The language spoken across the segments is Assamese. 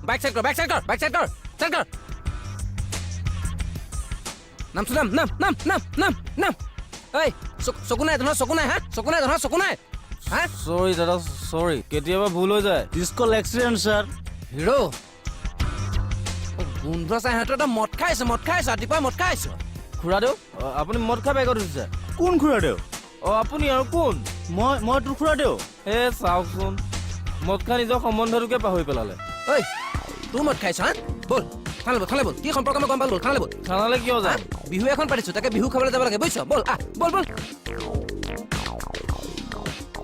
বাইক সাইড কৰ নাম এই চকু নাই হা সৰি দাদা সৰি কেতিয়াবা ভুল হৈ যায় ডিস্কল এক্সিডেন্ট স্যাৰ হিৰো গোন্ধ চাই সিহঁতৰ মদ খাইছে ৰাতিপুৱা মদ খাইছে খুৰাদেউ আপুনি মদ খাই বাইকত উঠিছে কোন খুৰা দেও আপুনি আৰু কোন মই তোৰ খুৰা দেও চাওকচোন মদ খাই নিজৰ সম্বন্ধটোকে পাহৰি পেলালে ঐ তোৰ মদ খাইছ হা বল থানালে বল কি সম্পৰ্ক মই গম পালো থানালে বল থানালে কিয় যায় বিহু এখন পাতিছো তাকে বিহু খাবলৈ যাব লাগে বুজিছ বল বল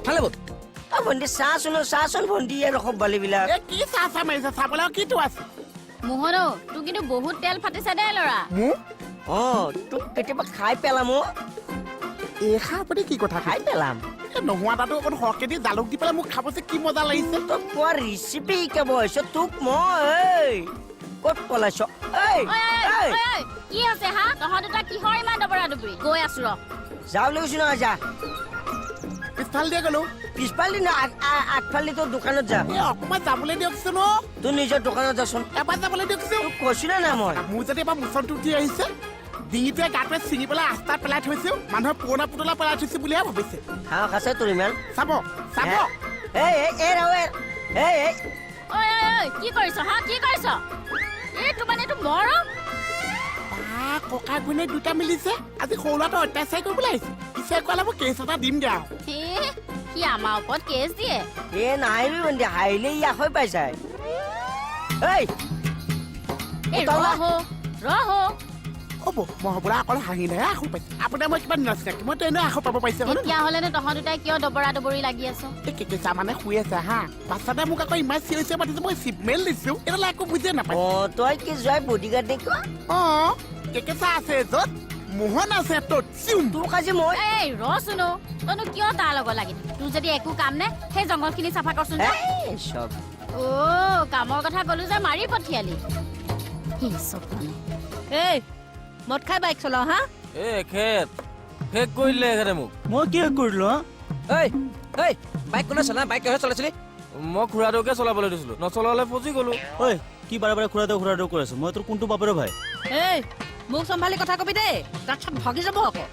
থানালে বল ভণ্টি চাচোন ভণ্টি ৰখক বালিবিলাক কি চাহ মাৰিছে চাবলৈ কিটো আছে মোহনো তোৰ কিন্তু বহুত তেল ফাটিছে দে ল'ৰা তোক কেতিয়াবা খাই পেলাম এই খা আপুনি কি কথা খাই পেলাম নোহোৱা তাতো অকণ সৰহকে দি জালুক দি পেলাই মোক খাব যে কি মজা লাগিছে তই কোৱা ৰেচিপি শিকাব আহিছ তোক মই ক'ত পলাইছ কি হৈছে হা তহঁত দুটা কিহৰ ইমান দবৰা দুবৰি গৈ আছো ৰ যা বুলি কৈছো নহয় যা পিছফাল দিয়ে গলো পিছফালে দি আগফালে তোৰ দোকানত যা এই অকণমান যাবলৈ দিয়কচোন তোৰ নিজৰ দোকানত যাচোন এবাৰ যাবলৈ দিয়কচোন তোক কৈছোনে নাই মই মোৰ যদি এবাৰ মোচনটো উঠি আহিছে ডিঙিটোৱে গাটোৱে ছিঙি পেলাই ৰাস্তাত পেলাই থৈছো মানুহৰ পুৰণা পুতলা পেলাই থৈছো বুলিহে ভাবিছে সাহস আছে তোৰ ইমান চাব কি কৰিছ হা কি কৰিছ এইটো মানে এইটো মৰ ককা ঘৈণীয়েক দুটা মিলিছে আজি সৰু ল'ৰাটো অত্যাচাৰ কৰিবলৈ আহিছে পিছে কোৱালে মই কেছ এটা দিম দিয়া সি আমাৰ ওপৰত কেছ দিয়ে নাহিবি ভণ্টি হাৰিলে ইয়াক হৈ পাই যায় ৰহ হ'ব মই হ'বলৈ অকল হাঁহিলেহে আখৰ পাইছো আপোনাৰ মই কিবা নাচিনাকি মইতো এনেও আখৰ পাব পাৰিছে তেতিয়াহ'লেনো তহঁত দুটাই কিয় দবৰা দবৰি লাগি আছ কেঁচা মানে শুই আছে হা পাছতে মোক আকৌ ইমান চিঞৰিছে মাতিছে মই চিপমেল দিছো এতিয়ালৈ একো বুজিয়ে নাপায় তই কি যোৱাই বডিগাৰ্ড দেখুৱা কেঁচা আছে য'ত মোহন আছে ত'ত তোক আজি মই এই ৰচোন তইনো কিয় তাৰ লগত লাগি তোৰ যদি একো কাম নাই সেই জংঘলখিনি চাফা কৰচোন চব কামৰ কথা ক'লো যে মাৰি পঠিয়ালি এই মদ খাই বাইক চলাও হা শেষ কৰিলে এখেতে মোক মই কি কৰিলো হা বাইক কোনে চলা বাইক কিহৰ চলাইছিলি মই খুৰাদেউকে চলাবলৈ দিছিলো নচলালে ফচি গলো ঐ কি বাৰে বাৰে খুৰা দেও কৈ আছো মই তোৰ কোনটো বাপেৰ ভাই এই মোক চম্ভালি কথা কবি দেই তাৰপিছত ভগি যাব আকৌ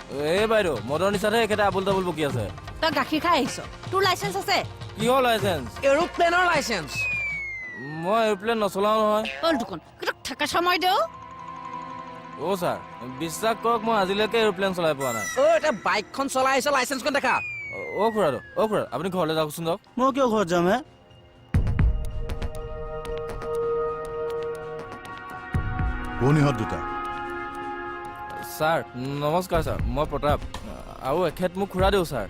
বাইদেউ মদৰ নিচাতহে এখেতে আবুল তাবুল বকি আছে তই গাখীৰ খাই আহিছ তোৰ লাইচেঞ্চ আছে কিহৰ লাইচেঞ্চ এৰোপ্লেনৰ লাইচেঞ্চ মই এৰোপ্লেন নচলাও নহয় দুখন থাকা সময় দেও ছাৰ বিশ্বাস কৰক মই আজিলৈকে এৰোপ্লেন চলাই পোৱা নাই এতিয়া বাইকখন চলাই আহিছ লাইচেঞ্চখন দেখা খুৰাদেউ আপুনি ঘৰলৈ যাওকচোন যাওক মই কিয় ঘৰত যাম হে কোন ইহঁত দুটা ছাৰ নমস্কাৰ ছাৰ মই প্ৰতাপ আৰু এখেত মোক খুৰাদেউ ছাৰ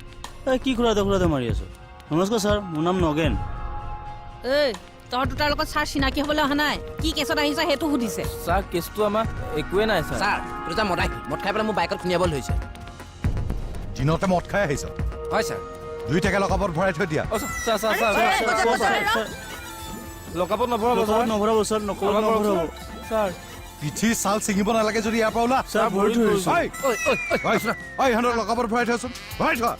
কি খুৰা দেও মাৰি আছো নমস্কাৰ ছাৰ মোৰ নাম নগেন এই তহঁত দুটাৰ লগত ছাৰ চিনাকি হ'বলৈ অহা নাই কি কেছত আহিছে সেইটো সুধিছে ছাৰ কেছটো আমাৰ একোৱে নাই ছাৰ ছাৰ দুটা মদ খাই পেলাই মোৰ বাইকত খুন্দিয়াবলৈ ধৰিছে দিনতে মদ খাই আহিছ হয় ছাৰ দুইটাকে লকাপত ভৰাই থৈ দিয়া লকাপত নভৰাব নভৰাব ছাৰ নভৰাব ছাৰ পিঠিৰ ছাল ছিঙিব নালাগে যদি ইয়াৰ পৰা ওলা ছাৰ ভৰি ধৰিছো ইহঁতক লকাপত ভৰাই থৈচোন ভৰাই থোৱা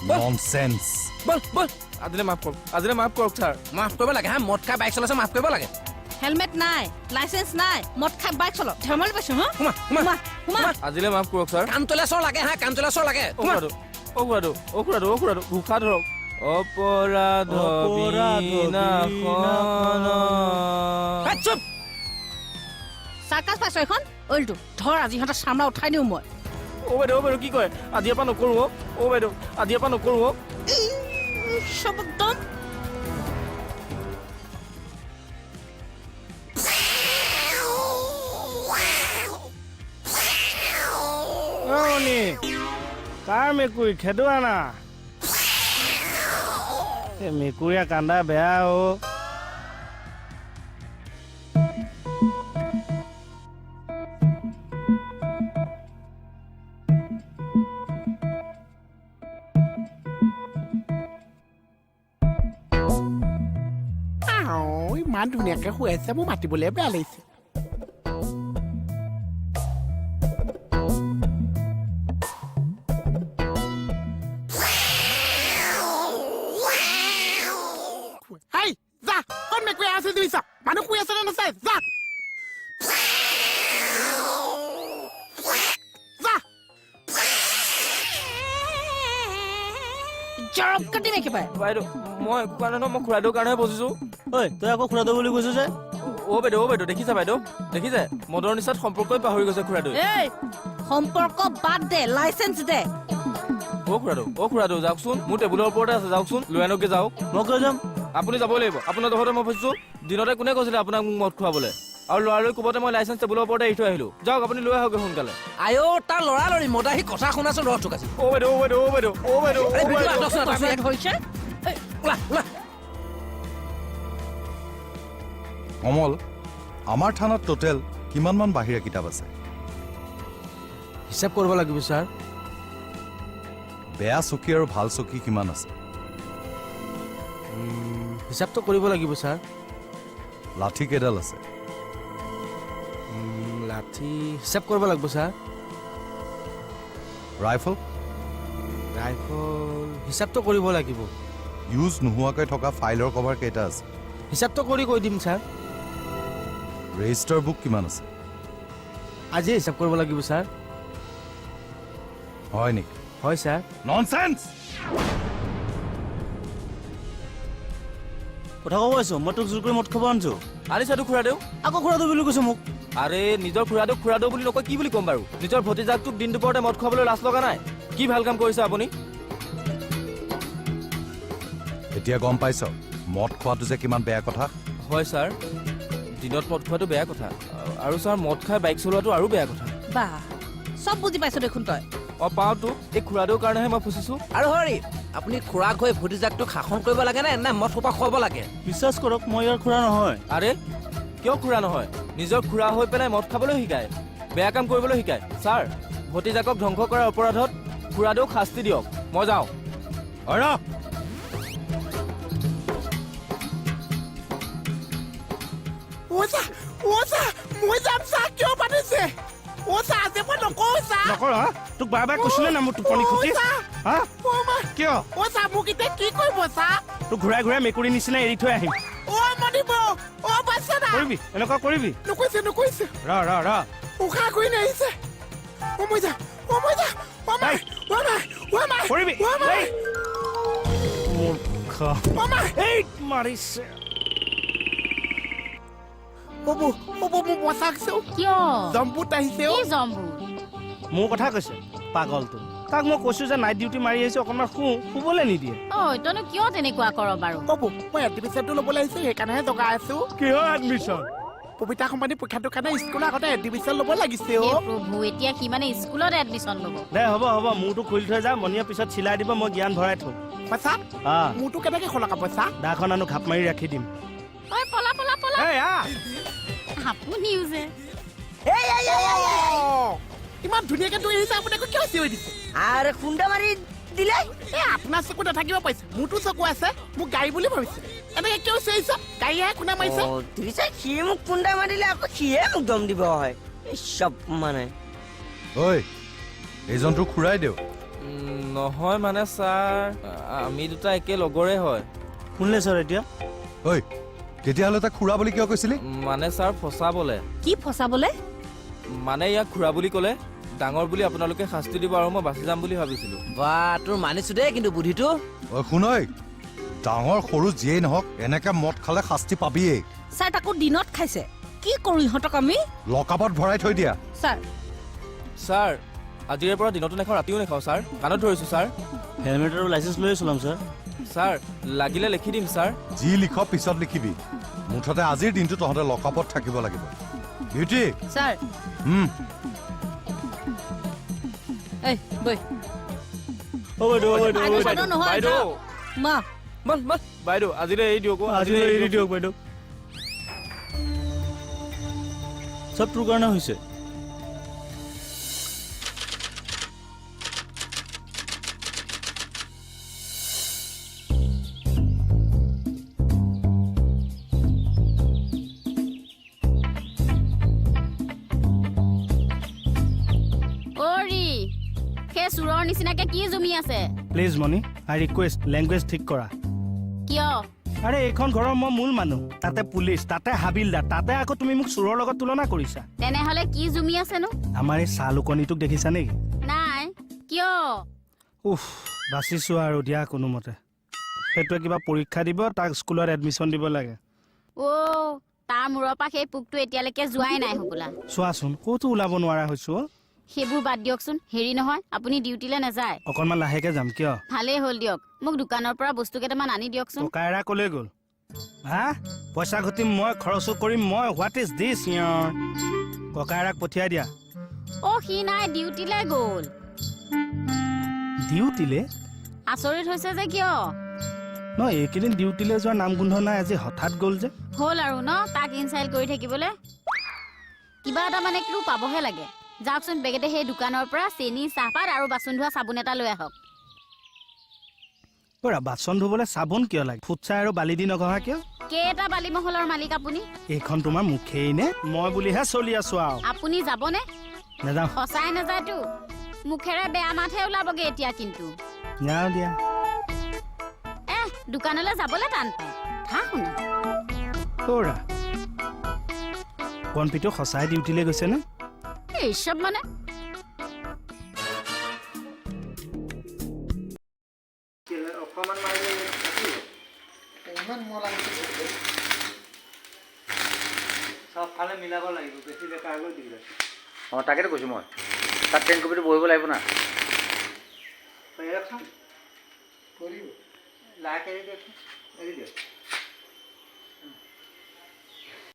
ননচেন্স বল আজিলে মাফ কৰক ছাৰ মাফ কৰিব লাগে হা মদ খাই বাইক চলাইছে মাফ কৰিব লাগে হেলমেট নাই লাইচেঞ্চ নাই মদ খাই বাইক চলাও ধেমালি পাইছো হা সোমা আজিলে মাফ কৰক ছাৰ কাণতলীয়া চৰ লাগে হা কাণতলীয়া চৰ লাগে খুৰাদেউ ঘোষা ধৰক অপৰাধ চুপ চাৰ্কাছ পাইছ এখন অইলটো ধৰ আজি সিহঁতৰ চামৰা উঠাই দিওঁ মই বাইদেউ কি কয় আজিৰ পৰা নকৰো বাইদেউ আজিৰ পৰা নকৰো সব একদম কাৰ মেকুৰী খেদোৱা না মেকুৰীয়া কান্দা বেয়া ইমান ধুনীয়াকে শুই আছে মোৰ মাতিবলৈ বেয়া লাগিছে যা কোন মেকুৰী আছে দিছ মানুহ শুই আছে নে নাচাই যা যা জৰব কাটিম একেবাৰে বাইদেউ মই কোৱা নাই নহয় মই খুৰাদেউৰ কাৰণেহে বজিছো ঐ তই আকৌ খুৰাদেউ বুলি কৈছ যে অ' বাইদেউ দেখিছা বাইদেউ দেখিছে মদৰ নিচাত সম্পৰ্কই পাহৰি গৈছে খুৰাদেউ এই সম্পৰ্ক বাদ দে লাইচেন্স দে অ' খুৰাদেউ যাওকচোন মোৰ টেবুলৰ ওপৰতে আছে যাওকচোন লৈ আনকে যাওক মই কৈ যাম আপুনি যাবই লাগিব আপোনাৰ দহতে মই ফচিছো দিনতে কোনে কৈছিলে আপোনাক মোক মদ খুৱাবলৈ আৰু ল'ৰালৈ কোবতে মই লাইচেন্স টেবুলৰ ওপৰতে এৰি থৈ আহিলো যাওক আপুনি লৈ আহক সোনকালে আয়ো তাৰ লৰালৰি মদাহী কথা শুনাচোন ৰহ তোক আজি অ' বাইদেউ আৰে বিটু আহকচোন প্ৰব্লেম হৈছে ওলা ওলা কমল আমাৰ থানাত টোটেল কিমানমান বাহিৰা কিতাপ আছে হিচাপ কৰিব লাগিব ছাৰ বেয়া চকী আৰু ভাল চকী কিমান আছে হিচাপটো কৰিব লাগিব ছাৰ লাঠি কেইডাল আছে লাঠি হিচাপ কৰিব লাগিব ছাৰ ৰাইফল ৰাইফল হিচাপটো কৰিব লাগিব ইউজ নোহোৱাকৈ থকা ফাইলৰ কভাৰ কেইটা আছে হিচাপটো কৰি কৈ দিম ছাৰ ৰেজিষ্টাৰ বুক কিমান আছে আজি হিচাপ কৰিব লাগিব ছাৰ হয় নেকি হয় ছাৰ ননচেন্স কথা ক'ব আছো মই তোক জোৰ কৰি মদ খাব আনিছো আনিছাতো খুৰাদেউ আকৌ খুৰাদেউ বুলি কৈছে মোক আৰে নিজৰ খুৰাদেউ বুলি নকয় কি বুলি ক'ম বাৰু নিজৰ ভতিজাকটোক দিন দুপৰতে মদ খুৱাবলৈ লাজ লগা নাই কি ভাল কাম কৰিছে আপুনি এতিয়া গম পাইছ মদ খোৱাটো যে কিমান বেয়া কথা হয় ছাৰ দিনত মদ খোৱাটো বেয়া কথা আৰু ছাৰ মদ খাই বাইক চলোৱাটো আৰু বেয়া কথা বা চব বুজি পাইছ দেখোন তই পাওঁতো এই খুৰাদেউৰ কাৰণেহে মই ফচিছো আৰু হৰি আপুনি খুৰাক হৈ ভতিজাকটোক শাসন কৰিব লাগে নে মদ সোপা খুৱাব লাগে বিশ্বাস কৰক মই ইয়াৰ খুৰা নহয় আৰে কিয় খুৰা নহয় নিজৰ খুৰা হৈ পেলাই মদ খাবলৈ শিকায় বেয়া কাম কৰিবলৈ শিকায় ছাৰ ভতিজাকক ধ্বংস কৰাৰ অপৰাধত খুৰাদেউক শাস্তি দিয়ক মই যাওঁ ওচা ওচা মই যাম চা কিয় পাতিছে ওচা আজি মই নকওঁ চা নকৰ হা তোক বাৰে বাৰে কৈছিলে না মোৰ টোপনি খুটি হা কিয় ওচা মোক এতিয়া কি কৰিব চা তোক ঘূৰাই ঘূৰাই মেকুৰী নিচিনা এৰি থৈ আহিম মনিব বাচ্চা না কৰিবি এনেকুৱা কৰিবি নকৈছে ৰ উশাহ কৰি নাহিছে মই যা মাই কৰিবি মাই মূৰ্খ এই মাৰিছে মোক বচাকছো কিয় জম্বুত আহিছে কি জম্বু মোৰ কথা কৈছে পাগলটো তাক মই কৈছো যে নাইট ডিউটি মাৰি আহিছো অকণমান শুবলৈ নিদিয়ে ঐ তইনো কিয় তেনেকুৱা কৰ বাৰু মই এডমিশ্যনটো ল'বলৈ আহিছো সেইকাৰণেহে জগা আছো কিহৰ এডমিশ্যন কবিতা কোম্পানী পৰীক্ষাটোৰ কাৰণে স্কুলৰ আগতে এডমিশ্যন ল'ব লাগিছে হে প্ৰভু এতিয়া সি মানে স্কুলত এডমিশ্যন ল'ব দে হ'ব মোৰটো খুলি থৈ যা মনিয়ে পিছত চিলাই দিব মই জ্ঞান ভৰাই থম পইচা মোৰটো কেনেকে খলকা পইচা দাখন আনো ঘাপ মাৰি ৰাখি দিম ঐ পলা এই আপুনিও যে ইমান ধুনীয়াকে তুই আহিছে আপুনি আকৌ কিয় চিঞৰি দিছে আৰে খুন্দা মাৰি দিলে আপোনাৰ চকু নাথাকিব পাৰিছে মোৰতো চকু আছে মোক গাড়ী বুলি ভাবিছে এনেকে কিয় চিঞৰিছ গাড়ীহে খুন্দা মাৰিছে দেখিছে সি মোক খুন্দা মাৰিলে আকৌ সিয়ে মোক দম দিব হয় চব মানে ঐ এইজনটো খুৰাই দিওঁ নহয় মানে ছাৰ আমি দুটা একে লগৰে হয় শুনিলে ছাৰ এতিয়া ঐ তেতিয়াহ'লে তাক খুৰা বুলি কিয় কৈছিলি মানে ছাৰ ফচাবলে কি ফচাবলে মানে ইয়াক খুৰা বুলি ক'লে ডাঙৰ বুলি আপোনালোকে শাস্তি দিব আৰু মই বাচি যাম বুলি ভাবিছিলো বা তোৰ মানিছো দেই কিন্তু বুদ্ধিটো ঐ শুনৈ ডাঙৰ সৰু যিয়েই নহওক এনেকে মদ খালে শাস্তি পাবিয়েই ছাৰ তাকো দিনত খাইছে কি কৰো ইহঁতক আমি লকআপত ভৰাই থৈ দিয়া ছাৰ আজিৰে পৰা দিনতো নাখাওঁ ৰাতিও নাখাওঁ ছাৰ কাণত ধৰিছো ছাৰ হেলমেট আৰু লাইচেন্স লৈ চলাম ছাৰ ছাৰ লাগিলে লিখি দিম ছাৰ যি লিখ পিছত লিখিবি মুঠতে আজিৰ দিনটো তহঁতে লকআপত থাকিব লাগিব বিউটি ছাৰ এই বৈ বাইদেউ মা বাইদেউ আজিলৈ এৰি দিয়ক আজিলৈ এৰি দিয়ক বাইদেউ চব তোৰ কাৰণে হৈছে চোৰৰ নিচিনাকে কি জমি আছে please Moni I request language ঠিক কৰা কিয় আৰে এইখন ঘৰৰ মই মূল মানুহ তাতে পুলিচ তাতে হাবিলদাৰ তাতে আকৌ তুমি মোক চোৰৰ লগত তুলনা কৰিছা তেনেহলে কি জুমি আছেনো আমাৰ এই চাহ লুকনিটোক দেখিছা নেকি নাই কিয় উফ বাচিছো আৰু দিয়া কোনোমতে সেইটোৱে কিবা পৰীক্ষা দিব তাক স্কুলত এডমিশ্যন দিব লাগে অ তাৰ মূৰৰ পৰা সেই পোকটো এতিয়ালৈকে যোৱাই নাই হবলা চোৱাচোন ক'তো ওলাব নোৱাৰা হৈছো সেইবোৰ বাদ দিয়কচোন হেৰি নহয় আপুনি ডিউটিলৈ নাযায় অকণমান লাহেকে যাম কিয় ভালেই হ'ল দিয়ক মোক দোকানৰ পৰা বস্তু কেইটামান আনি দিয়কচোন ককাইৰা কলৈ গ'ল হা পইচা ঘটিম মই খৰচো কৰিম মই হোৱাট ইজ দিছ ইয়ৰ ককাইৰাক পঠিয়াই দিয়া অ সি নাই ডিউটিলৈ গ'ল ডিউটিলে আচৰিত হৈছে যে কিয় ন এইকেইদিন ডিউটিলৈ যোৱাৰ নাম গোন্ধ নাই আজি হঠাৎ গ'ল যে হ'ল আৰু ন তাক ইনচাইল কৰি থাকিবলৈ কিবা এটা মানে ক্লু পাবহে লাগে যাওকচোন বেগেতে সেই দোকানৰ পৰা চেনি চাহপাত আৰু বাচন ধোৱা চাবোন এটা লৈ আহক বৰা বাচন ধুবলৈ চাবোন কিয় লাগে ফুটছাই আৰু বালি দি নঘহা কিয় কেইটা বালিমহলৰ মালিক আপুনি এইখন তোমাৰ মুখেই নে মই বুলিহে চলি আছো আৰু আপুনি যাবনে নাযাওঁ সঁচাই নাযায়তো মুখেৰে বেয়া মাতহে ওলাবগে এতিয়া কিন্তু যাওঁ দিয়া দোকানলৈ যাবলৈ টান পায় থা শুনা বৰা কণপিটো সঁচাই ডিউটিলৈ গৈছে নে এই চব মানে চবফালে মিলাব লাগিব বেছি বেকাৰ কৰি দিলে অঁ তাকেতো কৈছোঁ মই তাত ট্ৰেইন কপিটো বহিব লাগিব না লাইট এৰি দিয়ক